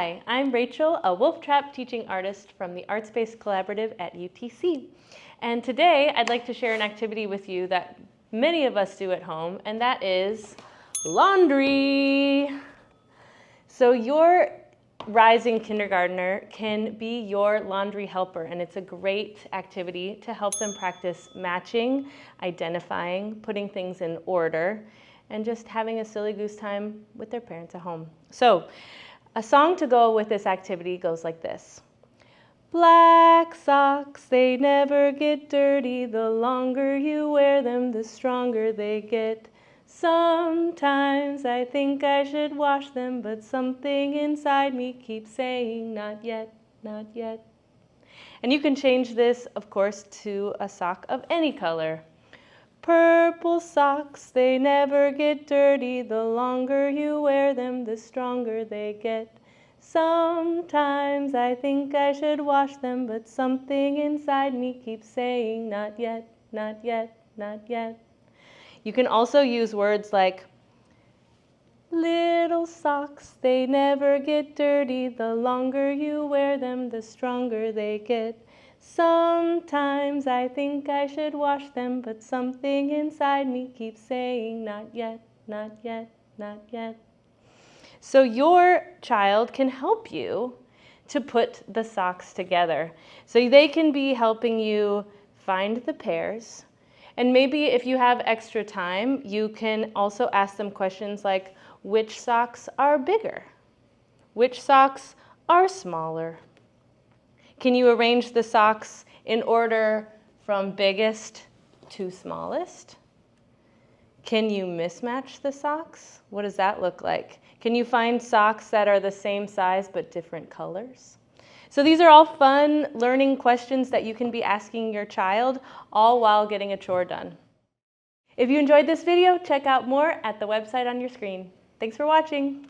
Hi, I'm Rachel, a Wolf Trap teaching artist from the Artspace Collaborative at UTC. And today I'd like to share an activity with you that many of us do at home, and that is laundry. So your rising kindergartner can be your laundry helper, and it's a great activity to help them practice matching, identifying, putting things in order, and just having a silly goose time with their parents at home. So a song to go with this activity goes like this. Black socks, they never get dirty. The longer you wear them, the stronger they get. Sometimes I think I should wash them, but something inside me keeps saying, not yet, not yet. And you can change this, of course, to a sock of any color. Purple socks, they never get dirty. The longer you wear them, the stronger they get. Sometimes I think I should wash them, but something inside me keeps saying, not yet, not yet, not yet. You can also use words like little socks, they never get dirty. The longer you wear them, the stronger they get. Sometimes I think I should wash them, but something inside me keeps saying, not yet, not yet, not yet. So your child can help you to put the socks together. So they can be helping you find the pairs. And maybe if you have extra time, you can also ask them questions like, which socks are bigger? Which socks are smaller? Can you arrange the socks in order from biggest to smallest? Can you mismatch the socks? What does that look like? Can you find socks that are the same size but different colors? So these are all fun learning questions that you can be asking your child, all while getting a chore done. If you enjoyed this video, check out more at the website on your screen. Thanks for watching.